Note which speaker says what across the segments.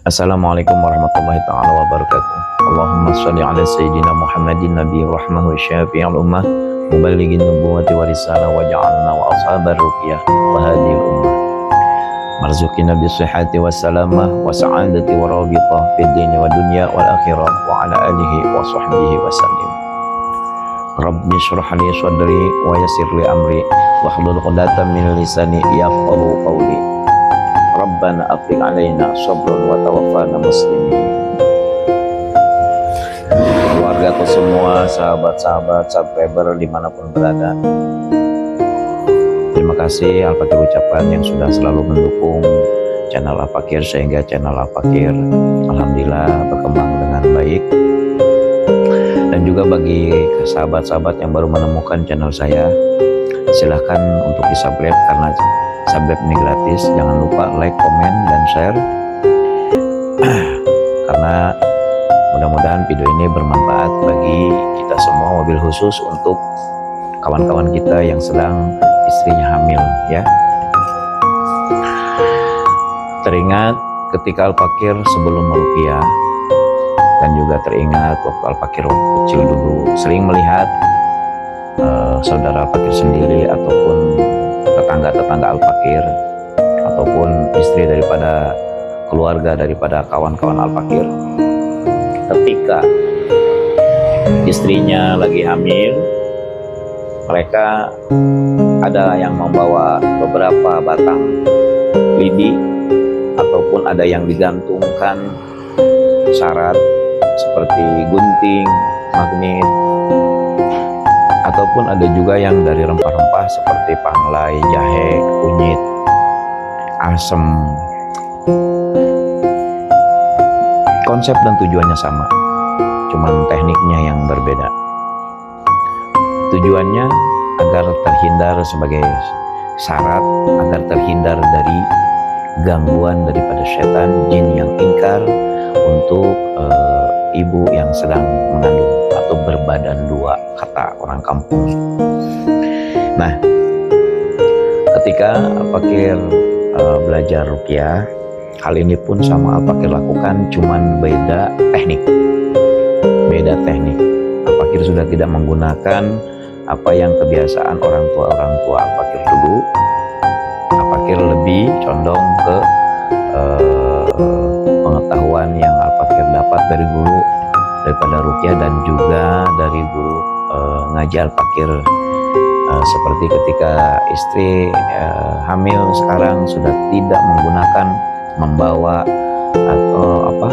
Speaker 1: Assalamualaikum warahmatullahi ta'ala wabarakatuh. Allahumma sholli ala sayyidina Muhammadin nabi rahmah wa syafi'al ummah muballighin nubuwati wa risalah wa ja'alna wa ashabar ruqyah wa hadhil ummah marzuqina bisihhati wa salamah wa sa'adati wa rabitah fid dini wa dunya wal akhirah wa ala alihi wa sahbihi wa sallim. Rabbi shrah li sadri wa yassir li amri wahlul 'uqdatam min lisani yafqahu qawli. Rabbana afriq alaina sabrun wa tawaffana muslimin. Keluargaku semua, sahabat-sahabat, subscriber dimanapun berada, terima kasih Al-Fakir ucapkan yang sudah selalu mendukung channel Al-Fakir, sehingga channel Al-Fakir alhamdulillah berkembang dengan baik. Dan juga bagi sahabat-sahabat yang baru menemukan channel saya, silahkan untuk di-subscribe karena subscribe ini gratis. Jangan lupa like, komen, dan share karena mudah-mudahan video ini bermanfaat bagi kita semua, wabil khusus untuk kawan-kawan kita yang sedang istrinya hamil ya. Teringat ketika Al-Fakir sebelum meruqyah, dan juga teringat waktu Al-Fakir kecil dulu sering melihat saudara Al-Fakir sendiri ataupun tetangga-tetangga Al-Fakir ataupun istri daripada keluarga daripada kawan-kawan Al-Fakir, ketika istrinya lagi hamil, mereka ada yang membawa beberapa batang lidi ataupun ada yang digantungkan syarat seperti gunting, magnet, ataupun ada juga yang dari rempah-rempah seperti panglai, jahe, kunyit, asem. Konsep dan tujuannya sama, cuman tekniknya yang berbeda. Tujuannya agar terhindar sebagai syarat, agar terhindar dari gangguan daripada setan, jin yang ingkar untuk ibu yang sedang mengandung atau berbadan dua, kata orang kampung. Nah, ketika Al-Fakir belajar ruqyah, hal ini pun sama Al-Fakir lakukan, cuman beda teknik. Al-Fakir sudah tidak menggunakan apa yang kebiasaan orang tua Al-Fakir dulu. Al-Fakir lebih condong ke pengetahuan yang Al-Fakir dapat dari guru daripada ruqyah, dan juga dari guru ngaji Al-Fakir, seperti ketika istri hamil sekarang sudah tidak menggunakan membawa atau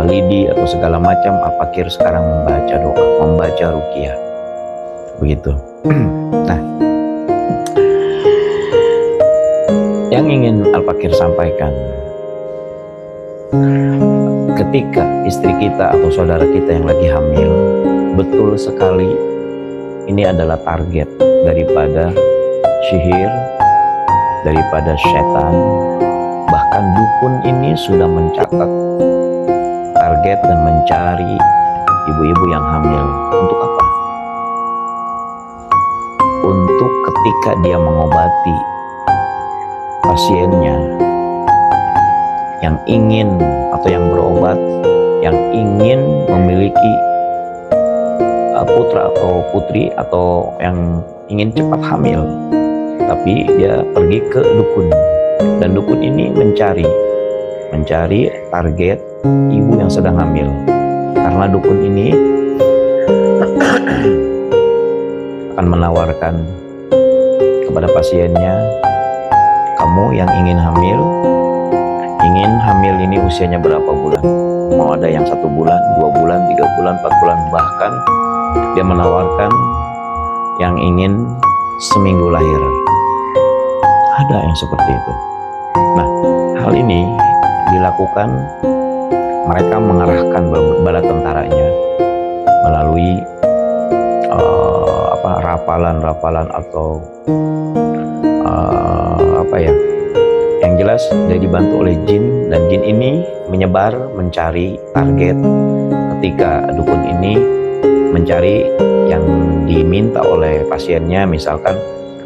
Speaker 1: lidi atau segala macam. Al-Fakir sekarang membaca doa, membaca ruqyah, begitu. Nah, yang ingin Al-Fakir sampaikan, ketika istri kita atau saudara kita yang lagi hamil, betul sekali ini adalah target daripada sihir, daripada setan. Bahkan dukun ini sudah mencatat target dan mencari ibu-ibu yang hamil. Untuk apa? Untuk ketika dia mengobati pasiennya yang ingin atau yang berobat, yang ingin memiliki putra atau putri, atau yang ingin cepat hamil, tapi dia pergi ke dukun, dan dukun ini mencari target ibu yang sedang hamil. Karena dukun ini akan menawarkan kepada pasiennya, kamu yang ingin hamil ini usianya berapa bulan? Mau ada yang 1 bulan, 2 bulan, 3 bulan, 4 bulan, bahkan dia menawarkan yang ingin seminggu lahir. Ada yang seperti itu. Nah, hal ini dilakukan, mereka mengerahkan bala tentaranya melalui rapalan atau yang jelas dia dibantu oleh jin, dan jin ini menyebar mencari target. Ketika dukun ini mencari yang diminta oleh pasiennya, misalkan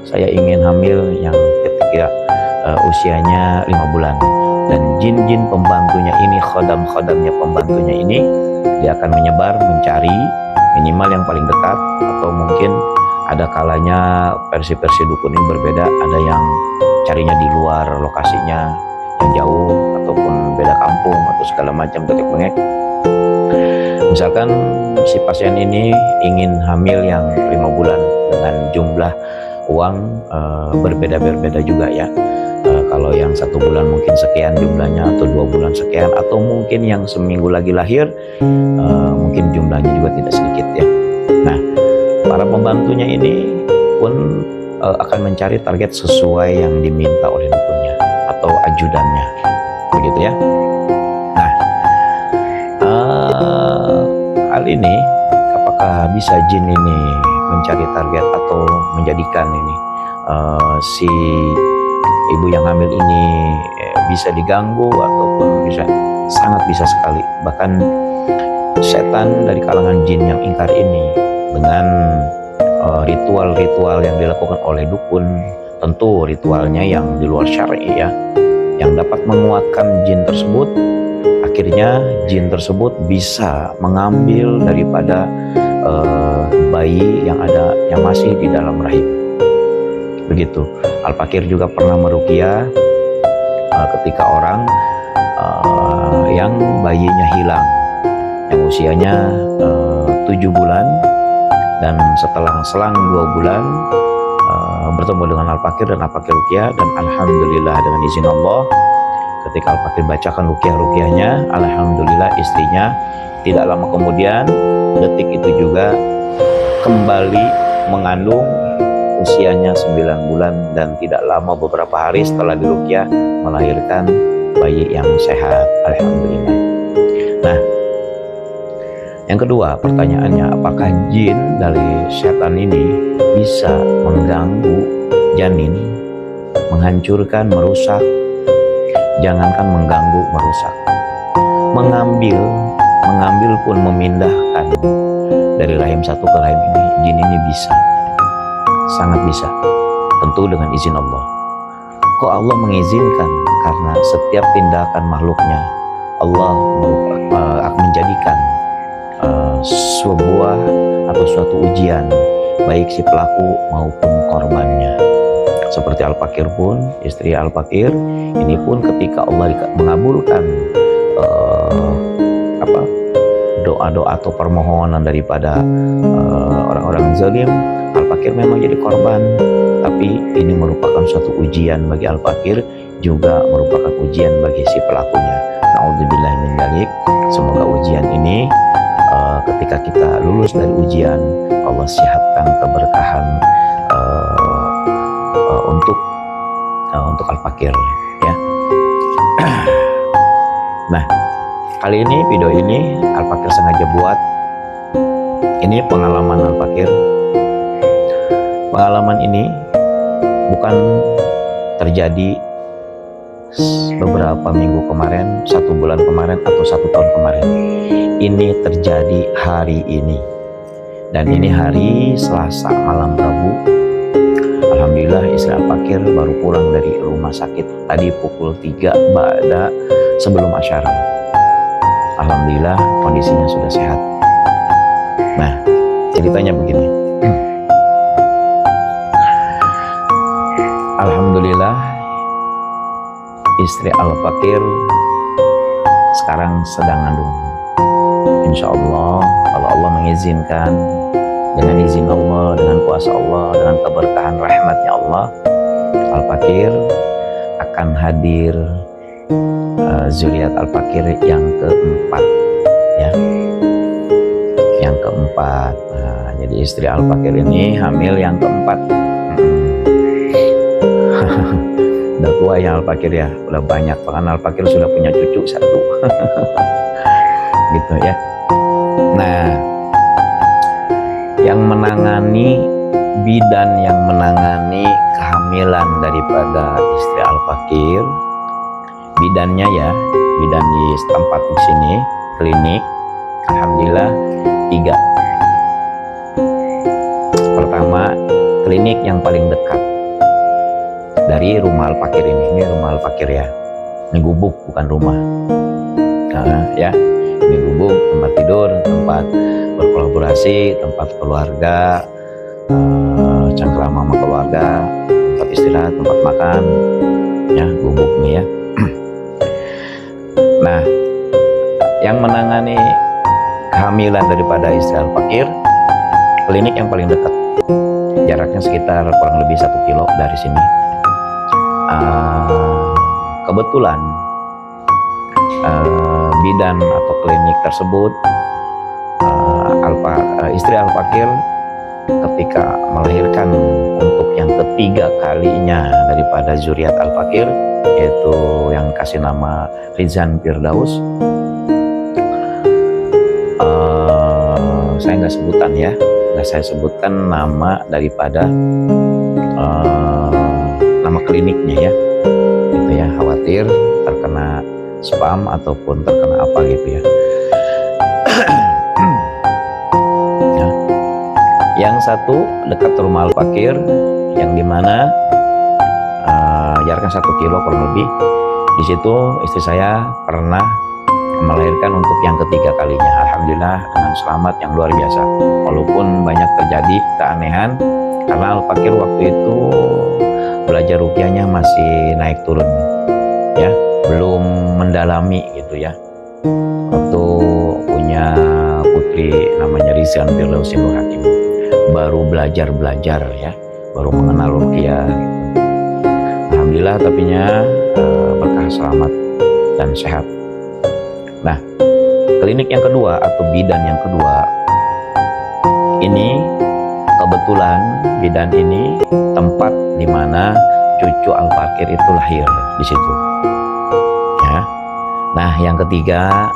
Speaker 1: saya ingin hamil yang ketika usianya 5 bulan, Dan jin-jin pembantunya ini, khodam-khodamnya pembantunya ini, dia akan menyebar mencari minimal yang paling dekat, atau mungkin ada kalanya versi-versi dukun ini berbeda, ada yang carinya di luar lokasinya yang jauh ataupun beda kampung atau segala macam ketik bengek. Misalkan si pasien ini ingin hamil yang 5 bulan dengan jumlah uang berbeda-beda juga ya. Kalau yang 1 bulan mungkin sekian jumlahnya, atau 2 bulan sekian, atau mungkin yang seminggu lagi lahir mungkin jumlahnya juga tidak sedikit ya. Nah, para pembantunya ini pun akan mencari target sesuai yang diminta oleh dukunnya atau ajudannya, begitu ya. Nah, hal ini apakah bisa jin ini mencari target atau menjadikan ini si ibu yang hamil ini bisa diganggu ataupun bisa, sangat bisa sekali. Bahkan setan dari kalangan jin yang ingkar ini dengan ritual-ritual yang dilakukan oleh dukun, tentu ritualnya yang di luar syar'i ya, yang dapat menguatkan jin tersebut, akhirnya jin tersebut bisa mengambil daripada bayi yang masih di dalam rahim. Begitu. Al-Fakir juga pernah meruqyah ketika orang yang bayinya hilang, yang usianya 7 bulan, dan setelah selang 2 bulan bertemu dengan Al-Fakir dan Al-Fakir ruqyah, dan alhamdulillah dengan izin Allah ketika Al-Fakir bacakan ruqyah-ruqyahnya, alhamdulillah istrinya tidak lama kemudian, detik itu juga kembali mengandung, usianya 9 bulan, dan tidak lama beberapa hari setelah diruqyah melahirkan bayi yang sehat, alhamdulillah. Nah, yang kedua pertanyaannya, apakah jin dari setan ini bisa mengganggu janin, menghancurkan, merusak? Jangankan mengganggu, merusak, mengambil pun, memindahkan dari rahim satu ke rahim ini, jin ini bisa, sangat bisa, tentu dengan izin Allah. Kok Allah mengizinkan? Karena setiap tindakan makhluknya Allah akan menjadikan sebuah atau suatu ujian, baik si pelaku maupun korbannya. Seperti Al-Fakir pun, istri Al-Fakir ini pun ketika Allah mengabulkan doa-doa atau permohonan daripada orang-orang zalim, Al-Fakir memang jadi korban, tapi ini merupakan suatu ujian bagi Al-Fakir, juga merupakan ujian bagi si pelakunya. Na'udzubillah min dzalik. Semoga ujian ini ketika kita lulus dari ujian, Allah siapkan keberkahan untuk Al-Fakir ya. Nah, kali ini video ini Al-Fakir sengaja buat ini pengalaman Al-Fakir. Pengalaman ini bukan terjadi beberapa minggu kemarin, 1 bulan kemarin, atau 1 tahun kemarin. Ini terjadi hari ini, dan ini hari Selasa malam Rabu. Alhamdulillah istri Al-Fakir baru pulang dari rumah sakit tadi pukul 3 ba'da sebelum asyara. Alhamdulillah kondisinya sudah sehat. Nah, ceritanya begini. Alhamdulillah istri Al-Fakir sekarang sedang ngandung. Insya Allah, kalau Allah mengizinkan, dengan izin Allah, dengan kuasa Allah, dengan keberkahan rahmatnya Allah, Al-Fakir akan hadir zuriat Al-Fakir yang keempat ya, yang keempat. Nah, jadi istri Al-Fakir ini hamil yang keempat. Udah tua ya Al-Fakir ya, udah banyak, bahkan Al-Fakir sudah punya cucu 1 gitu ya. Nah, yang menangani, bidan yang menangani kehamilan daripada istri Al-Fakir, bidannya ya, bidan di tempat di sini, klinik, alhamdulillah 3. Pertama, klinik yang paling dekat dari rumah Al-Fakir ini rumah Al-Fakir ya. Ini gubuk bukan rumah. Ya, ini gubuk, tempat tidur, tempat berkolaborasi, tempat keluarga, cangkrama sama keluarga, tempat istirahat, tempat makan, ya gubuk nih ya. Nah, yang menangani kehamilan daripada istri al-fakir, klinik yang paling dekat, jaraknya sekitar kurang lebih 1 kilo dari sini. Kebetulan bidan atau klinik tersebut, istri al-fakir ketika melahirkan untuk yang ketiga kalinya daripada zuriat al-fakir, yaitu yang kasih nama Rizan Firdaus. Saya nggak saya sebutkan nama daripada nama kliniknya ya, gitu ya, khawatir terkena spam ataupun terkena apa gitu ya. Ya. Yang satu dekat rumah al-fakir, yang dimana jaraknya 1 kilo kurang lebih. Di situ istri saya pernah melahirkan untuk yang ketiga kalinya, alhamdulillah dengan selamat yang luar biasa. Walaupun banyak terjadi keanehan karena al-fakir waktu itu belajar ruqyahnya masih naik turun ya, belum mendalami gitu ya. Waktu punya putri namanya Rizan Firdaus Nur Hakim, baru belajar ya, baru mengenal ruqyah gitu. Alhamdulillah tapinya berkah selamat dan sehat. Nah, klinik yang kedua atau bidan yang kedua ini, kebetulan bidan ini tempat di mana cucu al-fakir itu lahir di situ. Ya. Nah, yang ketiga,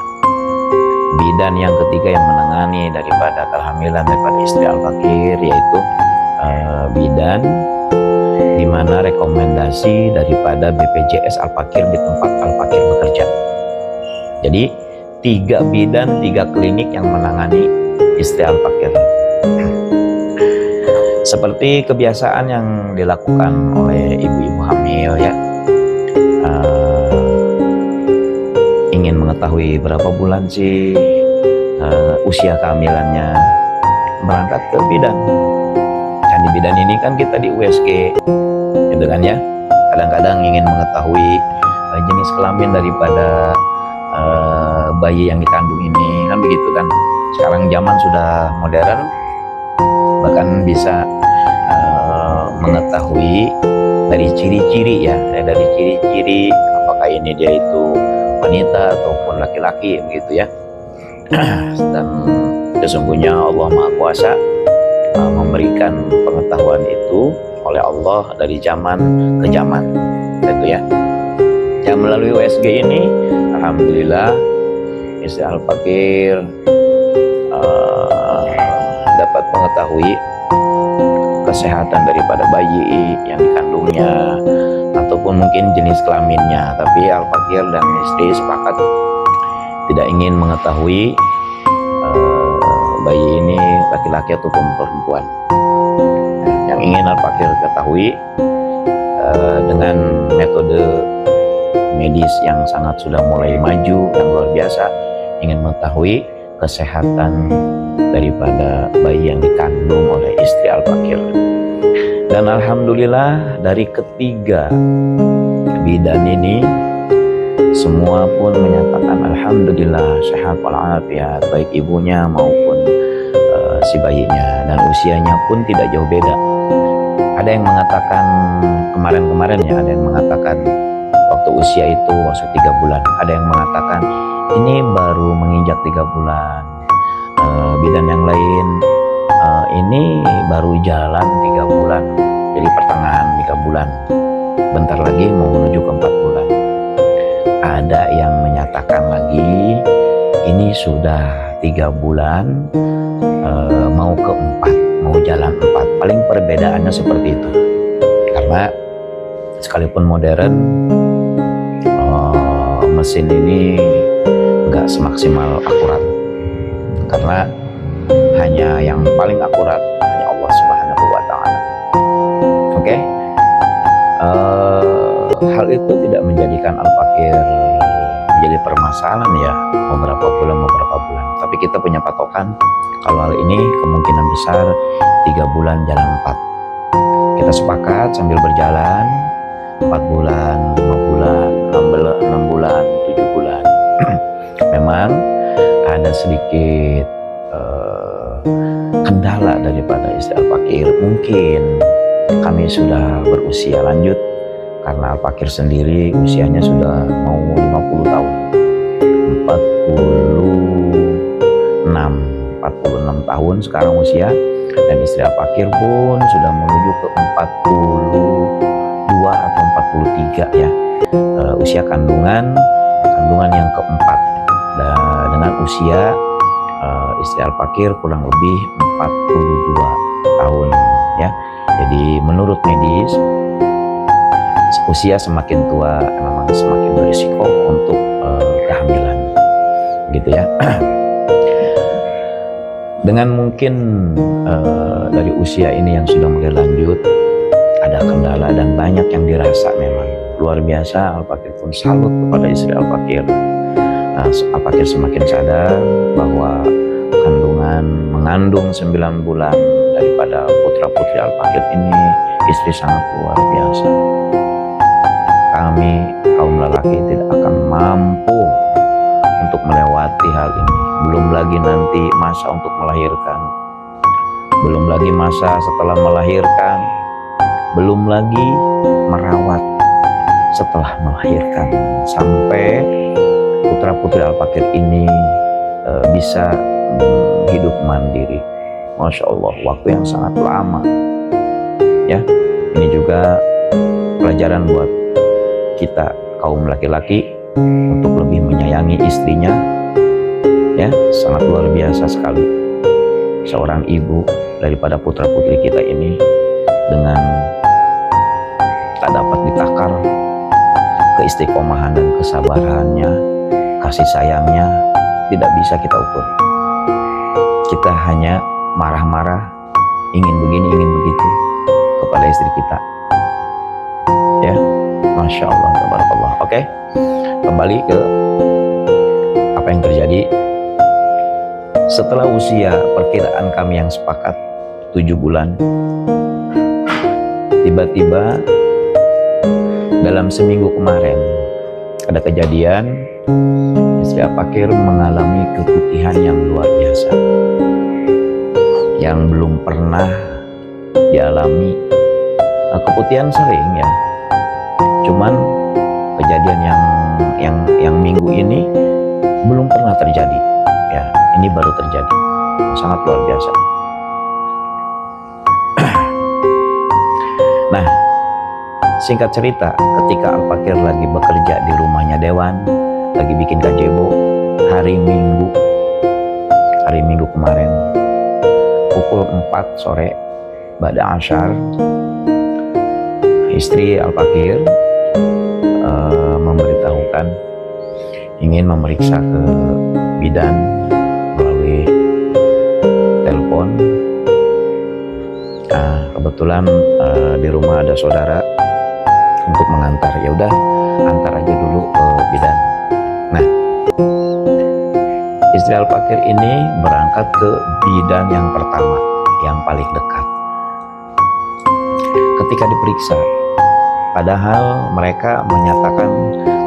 Speaker 1: bidan yang ketiga yang menangani daripada kehamilan daripada istri al-fakir, yaitu bidan di mana rekomendasi daripada BPJS al-fakir di tempat al-fakir bekerja. Jadi 3 bidan, 3 klinik yang menangani istri al-fakir. Seperti kebiasaan yang dilakukan oleh ibu-ibu hamil ya, ingin mengetahui berapa bulan sih usia kehamilannya, berangkat ke bidan. Dan di bidan ini kan kita di USG gitu kan ya, kadang-kadang ingin mengetahui jenis kelamin daripada bayi yang dikandung ini, kan begitu kan. Sekarang zaman sudah modern, bahkan bisa mengetahui dari ciri-ciri ya, dari ciri-ciri apakah ini dia itu wanita ataupun laki-laki begitu ya. Dan sesungguhnya Allah Maha Kuasa memberikan pengetahuan itu oleh Allah dari zaman ke zaman gitu ya. Yang melalui USG ini, alhamdulillah istri al-fakir dapat mengetahui kesehatan daripada bayi yang dikandungnya ataupun mungkin jenis kelaminnya. Tapi al-fakir dan istri sepakat tidak ingin mengetahui bayi ini laki-laki ataupun perempuan. Yang ingin al-fakir ketahui dengan metode medis yang sangat sudah mulai maju dan luar biasa, ingin mengetahui kesehatan daripada bayi yang dikandung oleh istri al-fakir. Dan alhamdulillah dari ketiga bidan ini semua pun menyatakan alhamdulillah sehat walafiat, baik ibunya maupun si bayinya, dan usianya pun tidak jauh beda. Ada yang mengatakan kemarin ya, ada yang mengatakan waktu usia itu masuk 3 bulan, ada yang mengatakan ini baru menginjak 3 bulan. Bidan yang lain ini baru jalan 3 bulan, jadi pertengahan 3 bulan, bentar lagi mau menuju ke 4 bulan. Ada yang menyatakan lagi ini sudah 3 bulan mau ke 4, mau jalan 4. Paling perbedaannya seperti itu, karena sekalipun modern, mesin ini nggak semaksimal akurat, karena hanya yang paling akurat hanya Allah Subhanahu wa Ta'ala. Oke. hal itu tidak menjadikan Al-Fakir menjadi permasalahan ya, mau berapa bulan, tapi kita punya patokan kalau hal ini kemungkinan besar 3 bulan jalan 4. Kita sepakat sambil berjalan 4 bulan, 5 bulan, 6 bulan, 7 bulan. Memang ada sedikit kendala daripada istri Al-Fakir. Mungkin kami sudah berusia lanjut, karena Al-Fakir sendiri usianya sudah mau 50 tahun, 46 tahun sekarang usia, dan istri Al-Fakir pun sudah menuju ke 42 atau 43 ya, usia kandungan yang keempat, dan dengan usia istri Al-Fakir kurang lebih 42 tahun ya. Jadi menurut medis, usia semakin tua memang semakin berisiko untuk kehamilan, gitu ya. Dengan mungkin dari usia ini yang sudah mulai lanjut, ada kendala dan banyak yang dirasa memang luar biasa. Al-Fakir pun salut kepada istri Al-Fakir. Al-Fakir semakin sadar bahwa mengandung 9 bulan daripada putra putri Al-Fakir ini istri sangat luar biasa. Kami kaum lelaki tidak akan mampu untuk melewati hal ini. Belum lagi nanti masa untuk melahirkan, belum lagi masa setelah melahirkan, belum lagi merawat setelah melahirkan, sampai putra putri Al-Fakir ini bisa hidup mandiri. Masya Allah, waktu yang sangat lama ya. Ini juga pelajaran buat kita kaum laki-laki untuk lebih menyayangi istrinya ya. Sangat luar biasa sekali seorang ibu daripada putra putri kita ini, dengan tak dapat ditakar keistiqomahan dan kesabarannya, kasih sayangnya tidak bisa kita ukur. Kita hanya marah-marah, ingin begini, ingin begitu kepada istri kita ya. Masya Allah, tabarakallah. Oke, kembali ke apa yang terjadi. Setelah usia perkiraan kami yang sepakat 7 bulan, tiba-tiba dalam seminggu kemarin ada kejadian istri Al-Fakir mengalami keputihan yang luar biasa, yang belum pernah dialami. Keputihan sering ya, cuman kejadian yang minggu ini belum pernah terjadi ya. Ini baru terjadi, sangat luar biasa. Nah, singkat cerita, ketika Al-Fakir lagi bekerja di rumahnya Dewan, lagi bikin gazebo, hari Minggu kemarin pukul 4 sore ba'da asyar, istri Al-Fakir memberitahukan ingin memeriksa ke bidan melalui telepon. Kebetulan di rumah ada saudara untuk mengantar. Ya udah, antar aja dulu ke bidan. Nah, istri Al-Fakir ini berangkat ke bidan yang pertama, yang paling dekat. Ketika diperiksa, padahal mereka menyatakan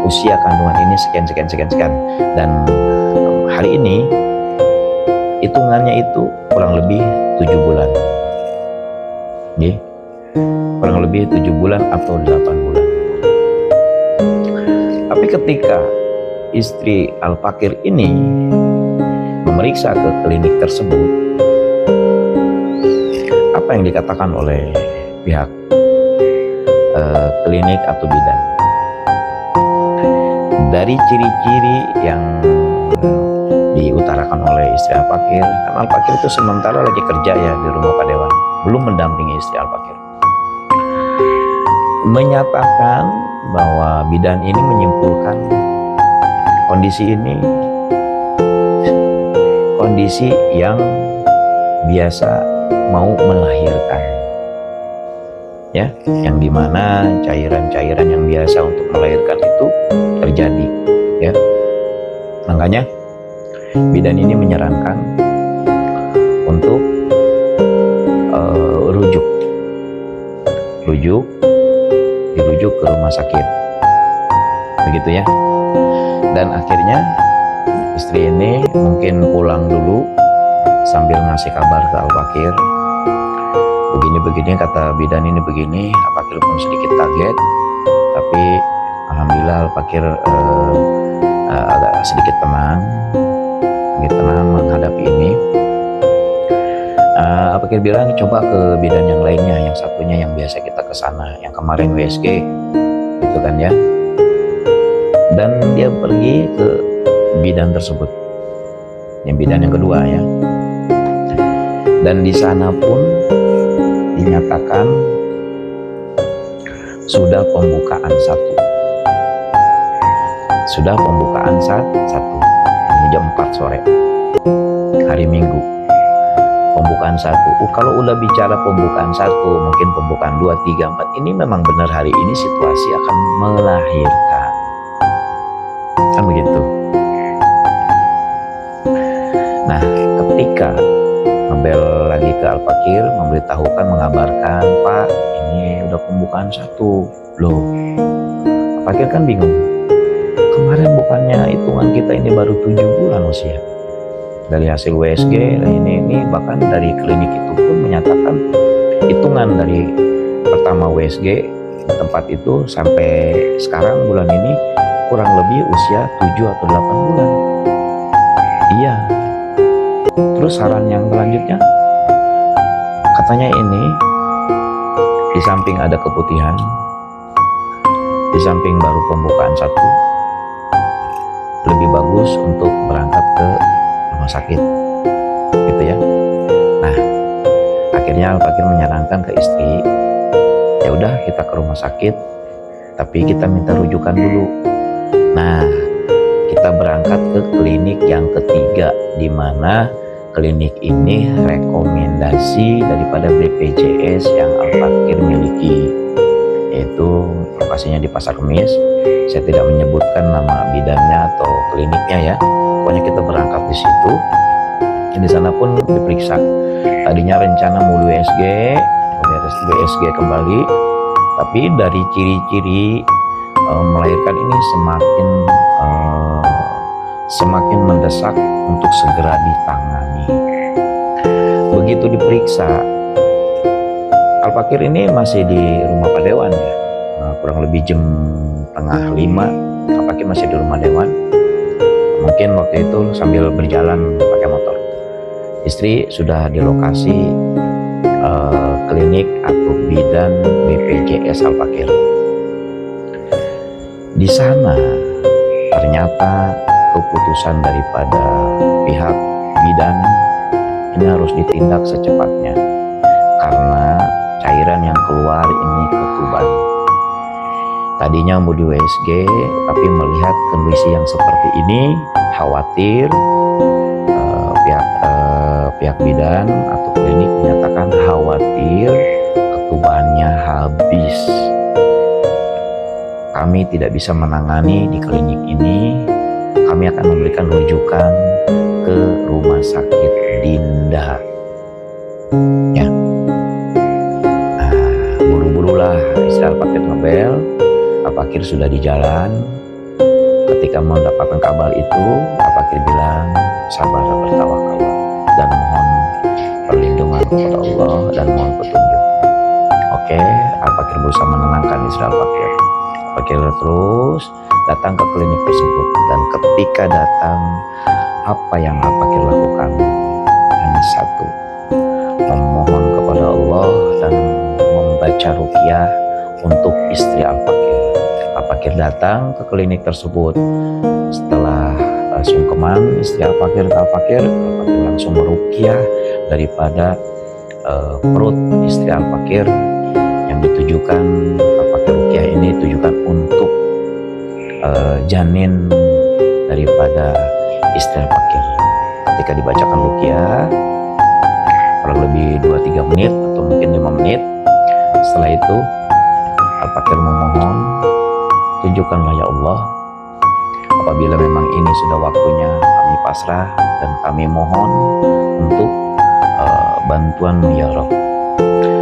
Speaker 1: usia kandungan ini sekian, dan hari ini hitungannya itu kurang lebih 7 bulan. Kurang lebih 7 bulan atau 8 bulan. Tapi ketika istri Al-Fakir ini memeriksa ke klinik tersebut, apa yang dikatakan oleh pihak klinik atau bidan? Dari ciri-ciri yang diutarakan oleh istri Al-Fakir, karena Al-Fakir itu sementara lagi kerja ya di rumah Pak Dewan, belum mendampingi istri Al-Fakir, menyatakan bahwa bidan ini menyimpulkan kondisi ini kondisi yang biasa mau melahirkan. ya, yang dimana cairan-cairan yang biasa untuk melahirkan itu terjadi, ya. Makanya bidan ini menyarankan untuk dirujuk ke rumah sakit, begitu ya. Dan akhirnya istri ini mungkin pulang dulu sambil ngasih kabar ke Al-Fakir, begini kata bidan ini begini. Al-Fakir pun sedikit kaget, tapi alhamdulillah Al-Fakir agak sedikit tenang menghadapi ini. Al-Fakir bilang coba ke bidan yang lainnya, yang satunya yang biasa kita ke sana, yang kemarin WSG gitu kan ya. Dan dia pergi ke bidan tersebut, yang bidan yang kedua ya. Dan di sana pun dinyatakan sudah pembukaan satu. Ini jam 4 sore hari Minggu, pembukaan satu. Kalau udah bicara pembukaan satu, mungkin pembukaan 2, 3, 4, ini memang benar hari ini situasi akan melahirkan, kan begitu. Nah, ketika ngebel lagi ke Al-Fakir, memberitahukan, mengabarkan, Pak, ini udah pembukaan satu. Loh, Al-Fakir kan bingung. Kemarin bukannya hitungan kita ini baru 7 bulan usia. Dari hasil WSG, ini bahkan dari klinik itu pun menyatakan hitungan dari pertama WSG di tempat itu sampai sekarang bulan ini kurang lebih usia 7 atau 8 bulan. Iya. Terus saran yang selanjutnya, katanya ini di samping ada keputihan, di samping baru pembukaan satu, lebih bagus untuk berangkat ke rumah sakit, gitu ya. Nah, akhirnya Al-Fakir menyarankan ke istri, ya udah kita ke rumah sakit, tapi kita minta rujukan dulu. Nah, kita berangkat ke klinik yang ketiga, di mana klinik ini rekomendasi daripada BPJS yang Al-Fakir miliki, yaitu lokasinya di Pasar Kemis. Saya tidak menyebutkan nama bidannya atau kliniknya ya. Pokoknya kita berangkat di situ. Di sana pun diperiksa. Tadinya rencana mau WSG kembali, tapi dari ciri-ciri melahirkan ini semakin mendesak untuk segera ditangani. Begitu diperiksa, Al-Fakir ini masih di rumah Pak Dewan ya. Kurang lebih jam 4:30 Al-Fakir masih di rumah Dewan. Mungkin waktu itu sambil berjalan pakai motor. Istri sudah di lokasi klinik atau bidan BPJS Al-Fakir. Di sana ternyata keputusan daripada pihak bidan ini harus ditindak secepatnya karena cairan yang keluar ini ketuban. Tadinya mau di WSG, tapi melihat kondisi yang seperti ini, khawatir. Pihak bidan atau klinik menyatakan khawatir ketubannya habis. Kami tidak bisa menangani di klinik ini. Kami akan memberikan rujukan ke rumah sakit Dinda. Ya. Nah, buru-burulah istri Al-Fakir ngebel. Al-Fakir sudah di jalan. Ketika mendapatkan kabar itu, Al-Fakir bilang, sabar, bertawakal dan mohon perlindungan kepada Allah dan mohon petunjuk. Oke, Al-Fakir berusaha menenangkan istri Al-Fakir. Al-Fakir terus datang ke klinik tersebut, dan ketika datang, apa yang Al-Fakir lakukan hanya satu, memohon kepada Allah dan membaca ruqyah untuk istri Al-Fakir. Al-Fakir datang ke klinik tersebut. Setelah sungkeman istri Al-Fakir langsung meruqyah daripada perut istri Al-Fakir yang ditujukan. Al-Fakir ruqyah ini ditujukan untuk janin daripada istri Al-Fakir. Ketika dibacakan ruqyah kurang lebih 2-3 menit atau mungkin 5 menit, Setelah itu Al-Fakir memohon, tunjukkanlah ya Allah, apabila memang ini sudah waktunya, kami pasrah dan kami mohon untuk bantuan-Mu ya Rabb.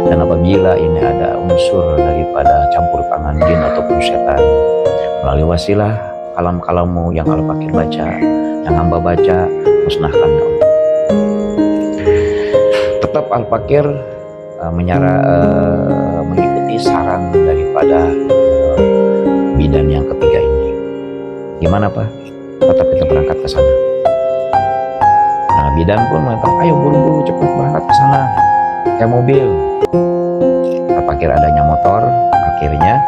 Speaker 1: Dan apabila ini ada unsur daripada campur tangan jin ataupun setan, melalui wasilah kalam-kalam-Mu yang Al-Fakir baca, yang hamba baca, musnahkan ya Allah. Tetap Al-Fakir mengikuti saran daripada bidan yang ketiga ini. Gimana Pak? Tetap kita berangkat ke sana. Nah, bidan pun mengatakan, ayo buru-buru cepat berangkat ke sana, kayak mobil. Al-Fakir adanya motor, akhirnya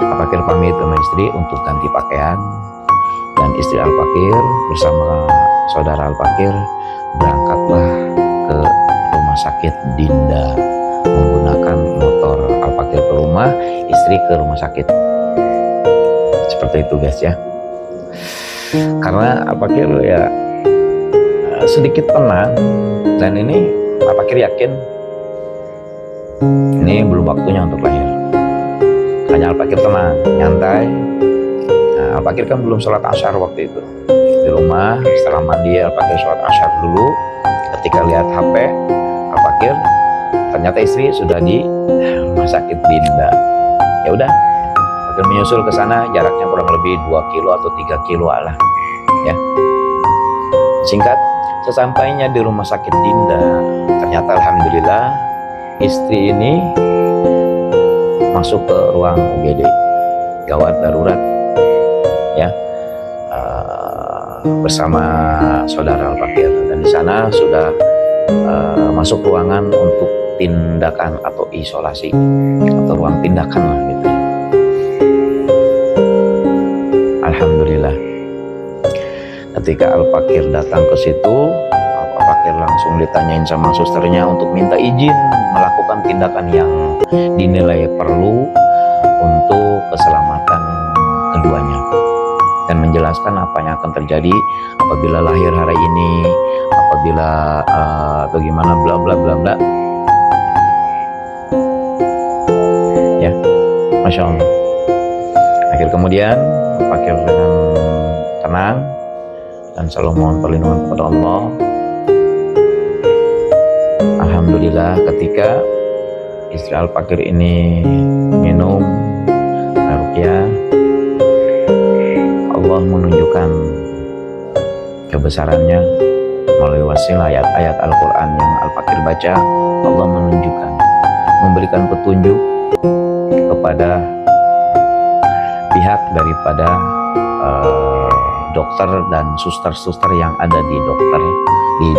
Speaker 1: Al-Fakir pamit sama istri untuk ganti pakaian, dan istri Al-Fakir bersama saudara Al-Fakir berangkatlah ke rumah sakit Dinda menggunakan motor. Al-Fakir ke rumah, istri ke rumah sakit. Seperti itu guys ya. Karena Al-Fakir ya sedikit tenang, dan ini Al-Fakir yakin ini belum waktunya untuk lahir. Hanya Al-Fakir tenang, nyantai. Nah, Al-Fakir kan belum sholat asyar waktu itu. Di rumah setelah mandi Al-Fakir sholat asyar dulu. Ketika lihat HP Al-Fakir, ternyata istri sudah di rumah sakit Dinda. Ya udah, Al-Fakir menyusul ke sana, jaraknya kurang lebih 2 kilo atau 3 kilo lah ya. Singkat, sesampainya di rumah sakit Dinda, ternyata alhamdulillah istri ini masuk ke ruang UGD gawat darurat ya, bersama saudara Al-Fakir, dan di sana sudah masuk ruangan untuk tindakan atau isolasi atau ruang tindakan lah gitu. Alhamdulillah, ketika Al-Fakir datang ke situ, Al-Fakir langsung ditanyain sama susternya untuk minta izin melakukan tindakan yang dinilai perlu untuk keselamatan keduanya, dan menjelaskan apa yang akan terjadi apabila lahir hari ini, apabila bagaimana bla bla bla bla ya. Masya Allah. Akhir kemudian Al-Fakir dengan tenang dan selalu mohon perlindungan kepada Allah. Alhamdulillah, ketika istri Al-Fakir ini minum ruqyah, Allah menunjukkan kebesarannya melalui wasilah ayat-ayat Al-Quran yang Al-Fakir baca. Allah menunjukkan, memberikan petunjuk kepada pihak daripada dokter dan suster-suster yang ada di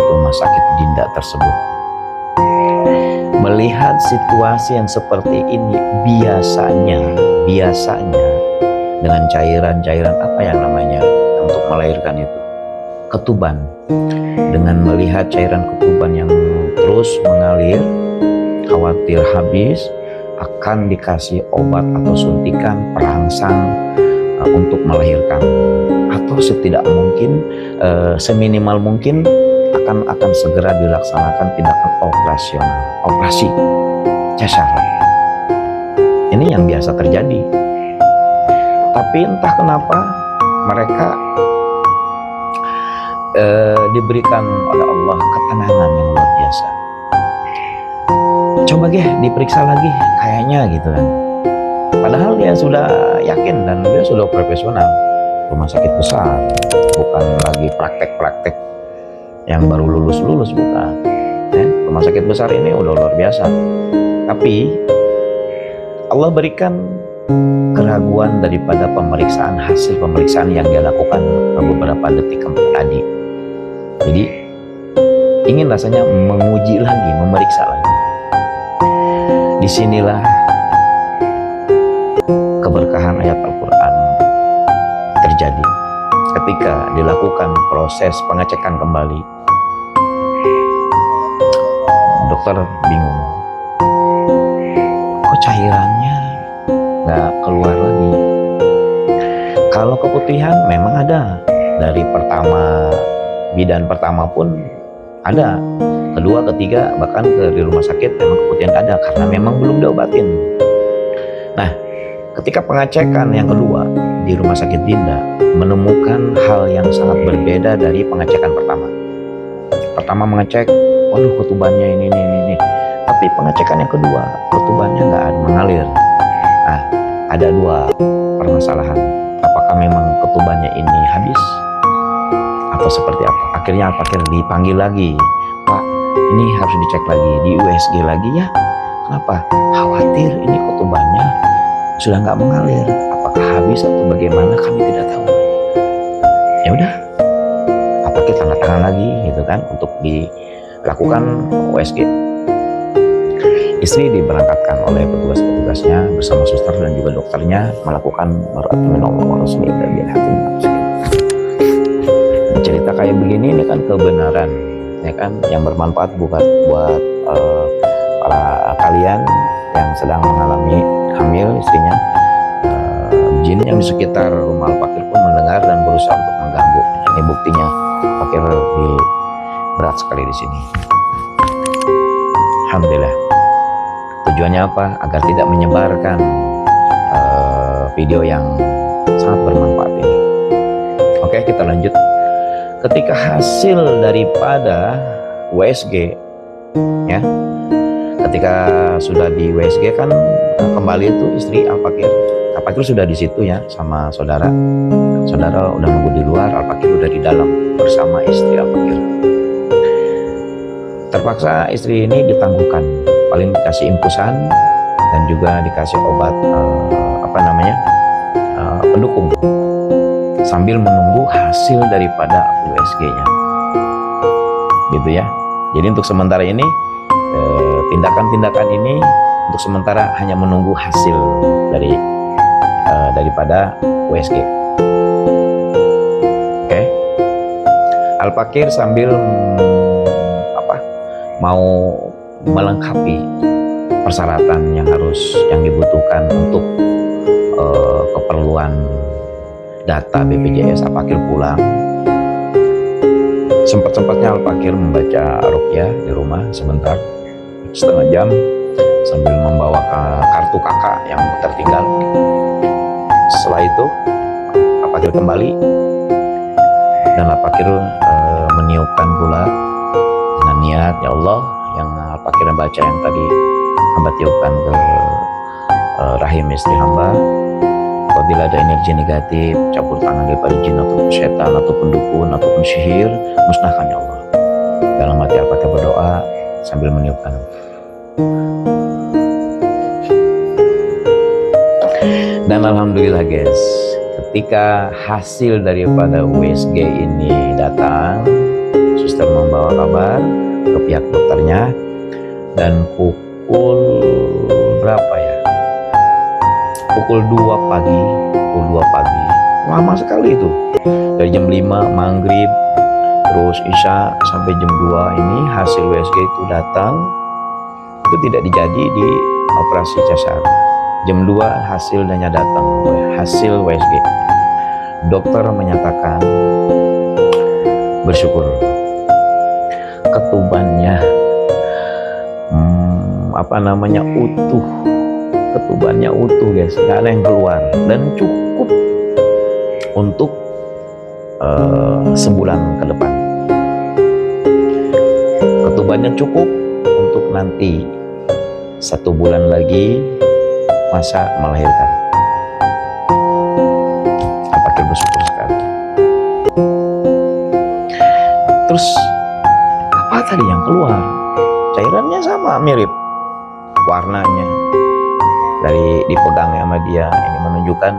Speaker 1: rumah sakit Dinda tersebut. Melihat situasi yang seperti ini, biasanya dengan cairan apa yang namanya untuk melahirkan itu, ketuban. Dengan melihat cairan ketuban yang terus mengalir, khawatir habis, akan dikasih obat atau suntikan perangsang untuk melahirkan, atau setidak mungkin seminimal mungkin akan segera dilaksanakan tindakan operasi cesar. Ini yang biasa terjadi. Tapi entah kenapa mereka diberikan oleh Allah ketenangan yang luar biasa. Coba diperiksa lagi kayaknya gitu kan. Padahal dia sudah yakin dan dia sudah profesional. Rumah sakit besar, bukan lagi praktek-praktek yang baru lulus bukan. Rumah sakit besar ini udah luar biasa. Tapi Allah berikan keraguan daripada hasil pemeriksaan yang dia lakukan beberapa detik tadi. Jadi ingin rasanya menguji lagi, memeriksa lagi. Disinilah keberkahan ayat Al-Quran terjadi ketika dilakukan proses pengecekan kembali. Dokter bingung, kok cairannya nggak keluar lagi? Kalau keputihan memang ada, dari bidan pertama pun ada, kedua, ketiga, bahkan di rumah sakit memang keputihan ada karena memang belum diobatin. Nah, ketika pengecekan yang kedua di rumah sakit Dinda menemukan hal yang sangat berbeda dari pengecekan pertama. Pertama mengecek, waduh ketubannya ini. Tapi pengecekan yang kedua, ketubannya nggak ada mengalir. Nah, ada dua permasalahan. Apakah memang ketubannya ini habis atau seperti apa? Akhirnya Al-Fakir dipanggil lagi, Pak, ini harus dicek lagi, di USG lagi ya. Kenapa? Khawatir ini ketubannya sudah nggak mengalir. Apakah habis atau bagaimana? Kami tidak tahu. Ya udah, Al-Fakir tanda tangan lagi gitu kan untuk dilakukan USG. Istri diberangkatkan oleh petugas-petugasnya bersama suster dan juga dokternya melakukan cerita kayak begini ini kan kebenaran, ya kan, yang bermanfaat buat para kalian yang sedang mengalami hamil istrinya. Jin yang di sekitar rumah Al-Fakir pun mendengar dan berusaha untuk mengganggu. Ini buktinya Fakir berat sekali di sini. Alhamdulillah. Tujuannya apa? Agar tidak menyebarkan video yang sangat bermanfaat ini. Oke, kita lanjut. Ketika hasil daripada USG, ya, ketika sudah di USG kan kembali itu istri Al-Fakir sudah di situ ya sama saudara udah nunggu di luar, Al-Fakir udah di dalam bersama istri Al-Fakir. Terpaksa istri ini ditangguhkan, paling dikasih infusan dan juga dikasih obat pendukung sambil menunggu hasil daripada USG-nya, gitu ya. Jadi untuk sementara ini tindakan-tindakan ini untuk sementara hanya menunggu hasil daripada USG. Oke. Al-Fakir sambil mau melengkapi persyaratan yang dibutuhkan untuk keperluan data BPJS, Al-Fakir pulang. Sempat-sempatnya Al-Fakir membaca ruqyah di rumah sebentar, setengah jam, sambil membawa kartu kakak yang tertinggal. Setelah itu Al-Fakir kembali dan Al-Fakir meniupkan pula dengan niat, ya Allah, yang Al-Fakir baca yang tadi hamba tiupkan ke rahim istri hamba, apabila ada energi negatif, campur tangan daripada jin ataupun setan ataupun dukun ataupun sihir, musnahkan ya Allah. Dalam hati Al-Fakir berdoa sambil meniupkan. Dan alhamdulillah guys, ketika hasil daripada USG ini datang, suster membawa kabar ke pihak dokternya, dan pukul berapa ya? Pukul 2 pagi, lama sekali itu. Dari jam 5 maghrib, terus isya sampai jam 2 ini hasil USG itu datang. Itu tidak dijadi di operasi cesar. Jam 2 hasilnya datang, hasil USG. Dokter menyatakan bersyukur ketubannya utuh. Ketubannya utuh guys, nggak ada yang keluar dan cukup untuk sebulan ke depan. Ketubannya cukup untuk nanti 1 bulan lagi masa melahirkan. Al-Fakir bersyukur sekali. Terus apa tadi yang keluar? Cairannya sama, mirip warnanya. Dari dipegangnya sama dia, ini menunjukkan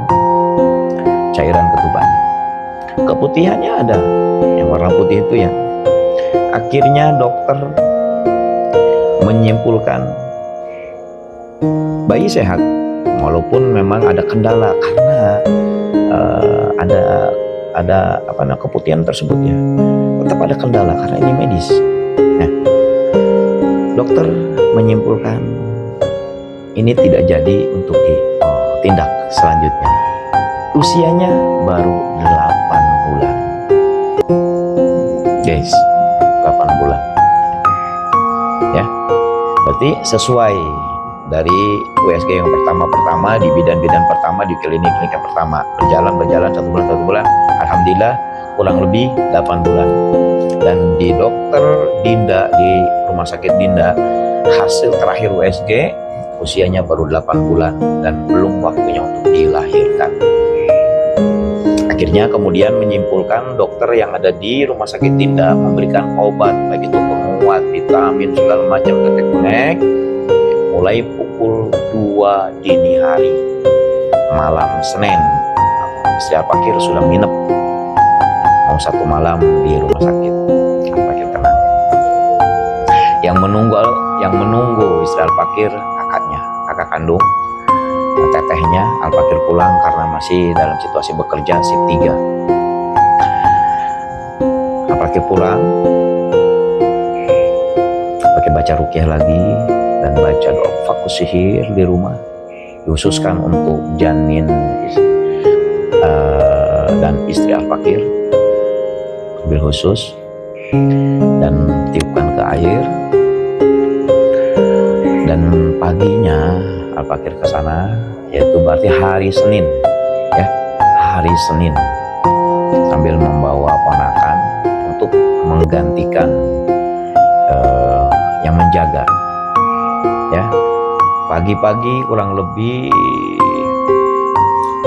Speaker 1: cairan ketuban. Keputihannya ada, yang warna putih itu ya. Akhirnya dokter menyimpulkan bayi sehat, walaupun memang ada kendala karena ada keputihan tersebut ya. Tetap ada kendala karena ini medis. Nah, dokter menyimpulkan ini tidak jadi untuk ditindak selanjutnya. Usianya baru 8 bulan. Guys, 8 bulan. berarti sesuai dari USG yang pertama di bidan pertama, di klinik yang pertama, berjalan 1 bulan, alhamdulillah kurang lebih 8 bulan. Dan di dokter Dinda, di rumah sakit Dinda, hasil terakhir USG usianya baru 8 bulan dan belum waktunya untuk dilahirkan. Akhirnya kemudian menyimpulkan dokter yang ada di rumah sakit Dinda memberikan obat, baik itu penguat, vitamin, segala macam tetek-bengek, mulai pukul 2 dini hari malam Senin. Istri Al-Fakir sudah nginep mau 1 malam di rumah sakit. Al-Fakir tenang. Yang menunggu istri Al-Fakir kakak kandung, tetehnya. Al-Fakir pulang karena masih dalam situasi bekerja shift 3. Al-Fakir pulang, Al-Fakir baca ruqyah lagi dan baca doa fakus sihir di rumah, dikhususkan untuk janin dan istri Al-Fakir, bil khusus, dan tiupkan ke air. Dan paginya Al-Fakir ke sana, yaitu berarti hari Senin, ya, hari Senin, sambil membawa ponakan untuk menggantikan yang menjaga, ya. Pagi-pagi kurang lebih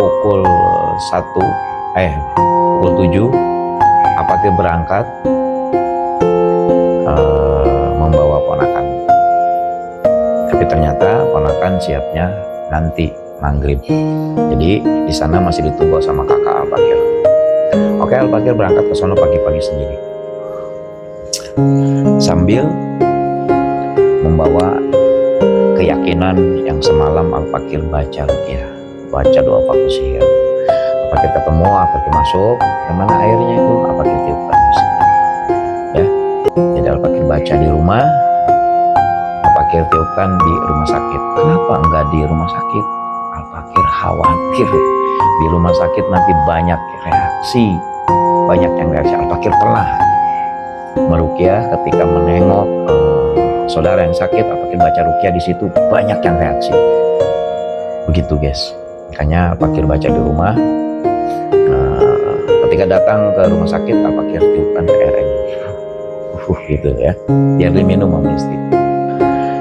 Speaker 1: pukul 7 Al-Fakir berangkat membawa ponakan. Tapi ternyata ponakan siapnya nanti maghrib. Jadi di sana masih ditunggu sama kakak Al-Fakir. Oke, Al-Fakir berangkat ke sana pagi-pagi sendiri, sambil membawa keyakinan yang semalam Al-Fakir baca ruqyah, baca doa fakus sihir. Al-Fakir ketemu, Al-Fakir masuk, kemana airnya itu? Al-Fakir tiupkan, ya. Jadi Al-Fakir baca di rumah, Al-Fakir tiupkan di rumah sakit. Kenapa enggak di rumah sakit? Al-Fakir khawatir di rumah sakit nanti banyak yang reaksi. Al-Fakir pernah meruqyah ketika menengok saudara yang sakit. Al-Fakir baca ruqyah di situ, banyak yang reaksi. Begitu guys, makanya Al-Fakir baca di rumah. Ketika datang ke rumah sakit, Al-Fakir tiupkan ke air gitu ya, biar diminum sama istri.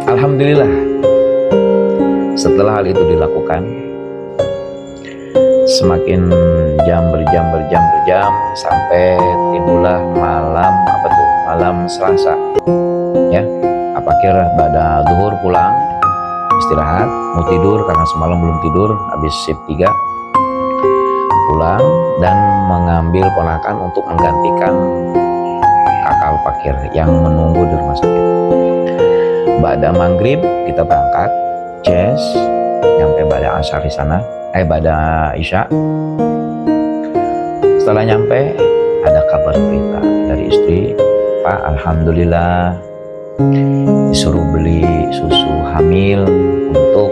Speaker 1: Alhamdulillah, setelah hal itu dilakukan, semakin berjam sampai timbullah malam Selasa, ya. Al-Fakir pada zuhur pulang istirahat, mau tidur karena semalam belum tidur habis shift 3, pulang dan mengambil ponakan untuk menggantikan kakak Al-Fakir yang menunggu di rumah sakit. Pada maghrib kita berangkat Ces, nyampe pada Asar di sana, pada Isya. Setelah nyampe ada kabar berita dari istri, Pak, alhamdulillah disuruh beli susu hamil untuk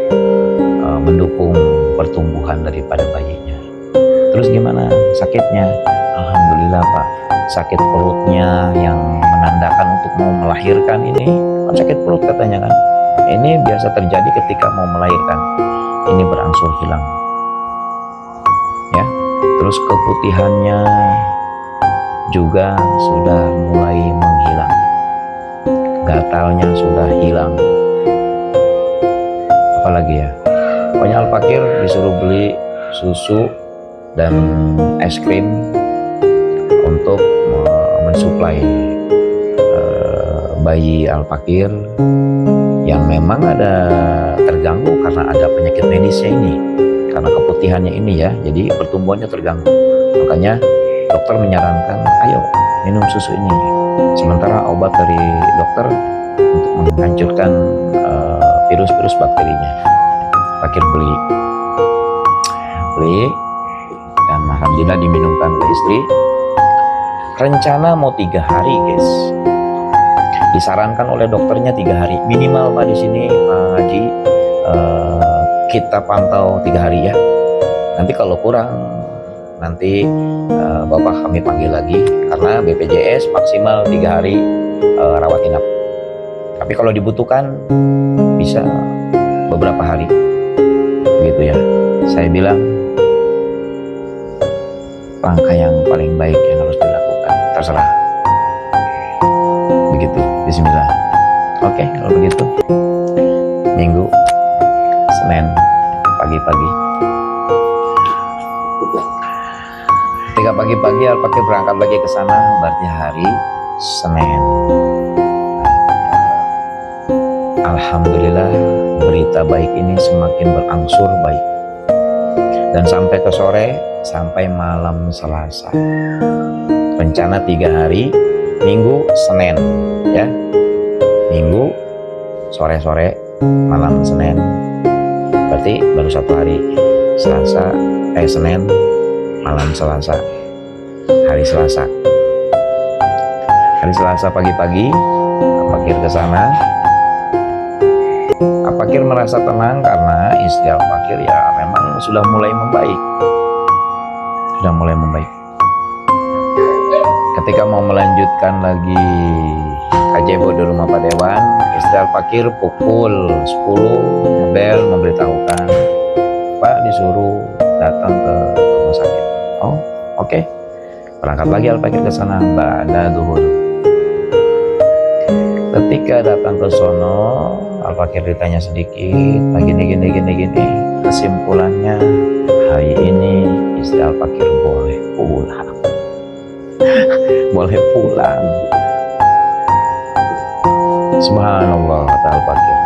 Speaker 1: mendukung pertumbuhan daripada bayinya. Terus gimana sakitnya? Alhamdulillah Pak, sakit perutnya yang menandakan untuk mau melahirkan ini, kan sakit perut katanya kan, ini biasa terjadi ketika mau melahirkan, ini berangsur hilang, ya. Terus keputihannya juga sudah mulai menghilang, gatalnya sudah hilang. Apalagi ya, pokoknya Al-Fakir disuruh beli susu dan es krim untuk mensuplai bayi Al-Fakir yang memang ada terganggu karena ada penyakit medisnya ini, karena keputihannya ini ya, jadi pertumbuhannya terganggu. Makanya dokter menyarankan, ayo minum susu ini. Sementara obat dari dokter untuk menghancurkan virus-virus bakterinya. Al-Fakir beli dan alhamdulillah diminumkan oleh istri. Rencana mau 3 hari guys, disarankan oleh dokternya 3 hari minimal Pak. Di sini Pak Haji, kita pantau 3 hari ya, nanti kalau kurang nanti Bapak kami panggil lagi, karena BPJS maksimal 3 hari rawat inap. Tapi kalau dibutuhkan bisa beberapa hari, gitu ya. Saya bilang langkah yang paling baik yang harus dilakukan, terserah. Begitu, bismillah. Oke, kalau begitu Minggu, Senin, pagi-pagi. Ketika pagi-pagi Al-Fakir berangkat lagi ke sana, berarti hari Senin. Alhamdulillah, berita baik ini semakin berangsur baik. Dan sampai ke sore, sampai malam Selasa. Rencana 3 hari, Minggu, Senin, ya. Minggu, sore-sore, malam Senin. Berarti baru 1 hari. Senin, malam Selasa. Hari Selasa. Hari Selasa pagi-pagi, Al-Fakir ke sana. Al-Fakir merasa tenang karena istri Al-Fakir ya memang sudah mulai membaik. Ketika mau melanjutkan lagi kajebo di rumah Pak Dewan, istri Al-Fakir pukul 10 ngebel memberitahukan, Pak disuruh datang ke rumah sakit. Oh, oke. Berangkat lagi Al-Fakir ke sana ba'da zuhur. Ketika datang ke sono, Al-Fakir ditanya sedikit, gini. Kesimpulannya, hari ini istri Al-Fakir boleh pulang. Boleh pulang. Subhanallah, kata Al-Fakir.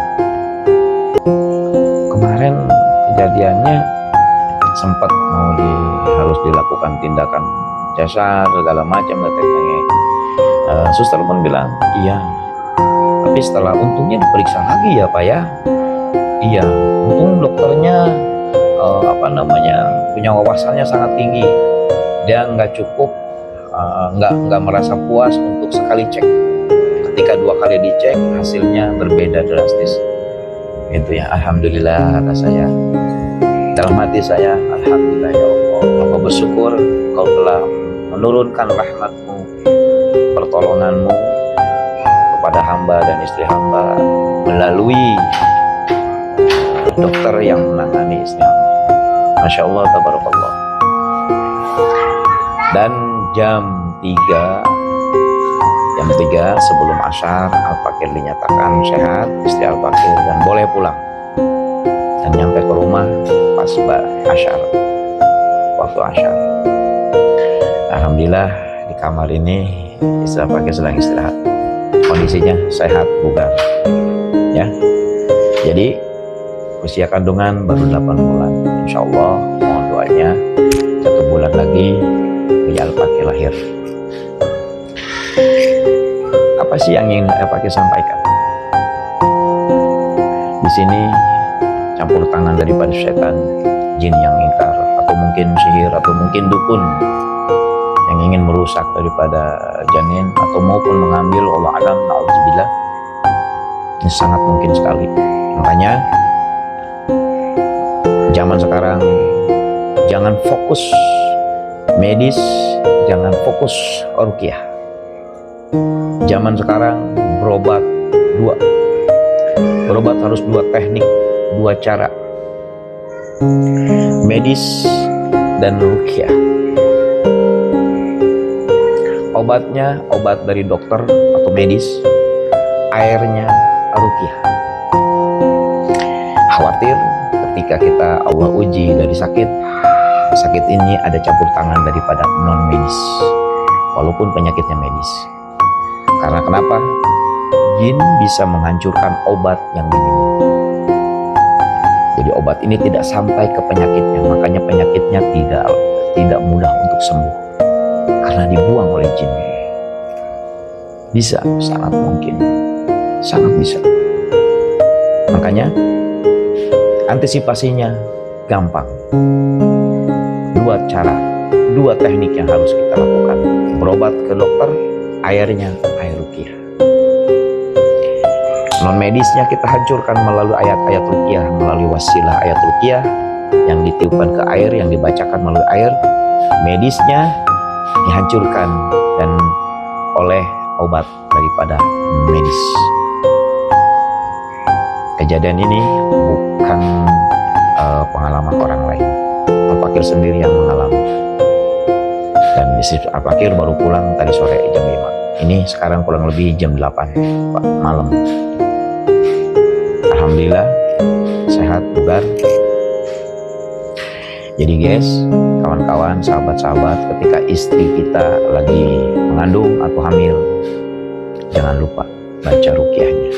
Speaker 1: Kemarin kejadiannya sempat harus dilakukan tindakan jasar segala macam, suster pun bilang iya, tapi setelah untungnya diperiksa lagi ya Pak ya. Iya, untung dokternya punya wawasannya sangat tinggi. Dia nggak cukup, nggak merasa puas untuk sekali cek. Ketika 2 kali dicek hasilnya berbeda drastis. Itu ya, alhamdulillah kata saya. Dalam hati saya, alhamdulillah ya Allah. Aku bersyukur Kau telah menurunkan rahmat-Mu, pertolongan-Mu kepada hamba dan istri hamba melalui dokter yang menangani istri hamba. Masya Allah, tabarakallah. Dan jam 3 sebelum asyar, Al-Fakir dinyatakan sehat, istri Al-Fakir, dan boleh pulang. Dan nyampe ke rumah pas asyar, waktu asyar. Alhamdulillah di kamar ini istri Al-Fakir sedang istirahat. Kondisinya sehat, bugar. Ya. Jadi usia kandungan baru 8 bulan. Insya Allah mohon doanya 1 bulan lagi Al-Fakir lahir. Apa sih yang ingin Al-Fakir sampaikan? Di sini campur tangan daripada setan, jin yang ingkar, atau mungkin sihir, atau mungkin dukun yang ingin merusak daripada janin, atau maupun mengambil, Allah alam, na'udzubillah. Ini sangat mungkin sekali. Makanya zaman sekarang jangan fokus medis, jangan fokus ruqyah. Zaman sekarang berobat harus 2 teknik, 2 cara, medis dan ruqyah. Obatnya obat dari dokter atau medis, airnya ruqyah. Khawatir ketika kita Allah uji dari sakit ini ada campur tangan daripada non medis, walaupun penyakitnya medis. Karena kenapa? Jin bisa menghancurkan obat yang diminum. Jadi obat ini tidak sampai ke penyakitnya, makanya penyakitnya tidak mudah untuk sembuh karena dibuang oleh jin. Bisa, sangat mungkin, sangat bisa. Makanya antisipasinya gampang. 2 cara, 2 teknik yang harus kita lakukan. Berobat ke dokter, airnya air ruqyah. Non medisnya kita hancurkan melalui ayat-ayat ruqyah, melalui wasilah ayat ruqyah yang ditiupkan ke air, yang dibacakan melalui air. Medisnya dihancurkan dan oleh obat daripada medis. Kejadian ini bukan pengalaman orang lain. Al-Fakir sendiri yang mengalami. Dan bisnis Al-Fakir baru pulang tadi sore jam 5. Ini sekarang kurang lebih jam 8 malam. Alhamdulillah sehat, bugar. Jadi guys, kawan-kawan, sahabat-sahabat, ketika istri kita lagi mengandung atau hamil, jangan lupa baca ruqyahnya.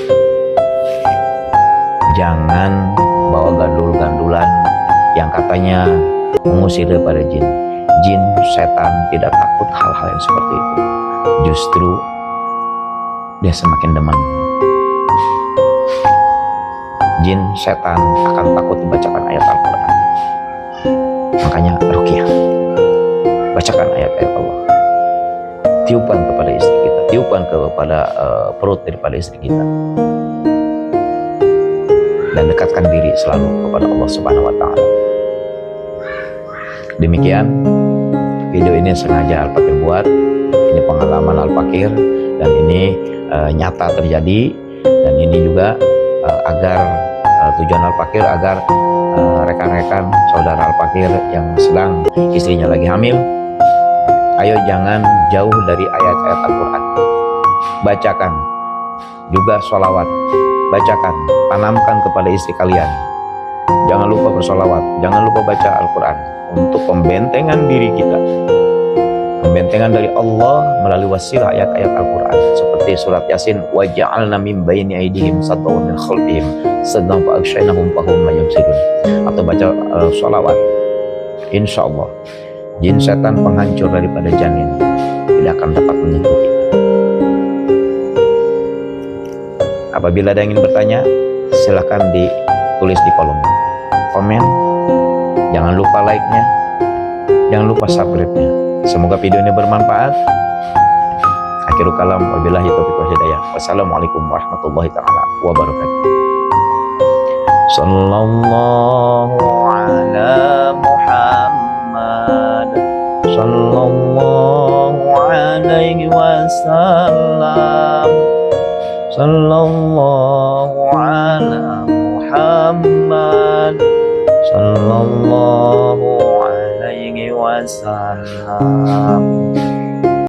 Speaker 1: Jangan bawa gandul-gandulan yang katanya mengusir daripada jin. Jin, setan tidak takut hal-hal yang seperti itu. Justru dia semakin demen. Jin, setan akan takut dibacakan ayat Al-Quran. Makanya ruqyah, bacakan ayat-ayat Allah, tiupan kepada istri kita, tiupan kepada perut daripada istri kita, dan dekatkan diri selalu kepada Allah Subhanahu wa Ta'ala. Demikian video ini sengaja Al-Fakir buat. Ini pengalaman Al-Fakir dan ini nyata terjadi, dan ini juga agar tujuan Al-Fakir agar rekan-rekan saudara Al-Fakir yang sedang istrinya lagi hamil, ayo jangan jauh dari ayat-ayat Al-Quran. Bacakan juga sholawat, bacakan, tanamkan kepada istri kalian. Jangan lupa bersolawat, jangan lupa baca Al-Quran untuk pembentengan diri kita, pembentengan dari Allah melalui wasilah ayat-ayat Al-Quran seperti surat Yasin, wa ja'alna min baini aydihim saddan wa min khalfihim saddan fa aghshaynahum fahum la yubsirun. Atau baca sholawat. Insya Allah jin setan penghancur daripada janin tidak akan dapat menyentuh kita. Apabila ada yang ingin bertanya, silakan ditulis di kolom komen. Jangan lupa like-nya, jangan lupa subscribe-nya. Semoga video ini bermanfaat. Akhirul kalam, wabillahi taufiq wal hidayah. Wassalamualaikum warahmatullahi taala wabarakatuh. Sallallahu ala Muhammad, sallallahu alaihi wasallam, sallallahu ala Muhammad, sallallahu alaihi wasallam.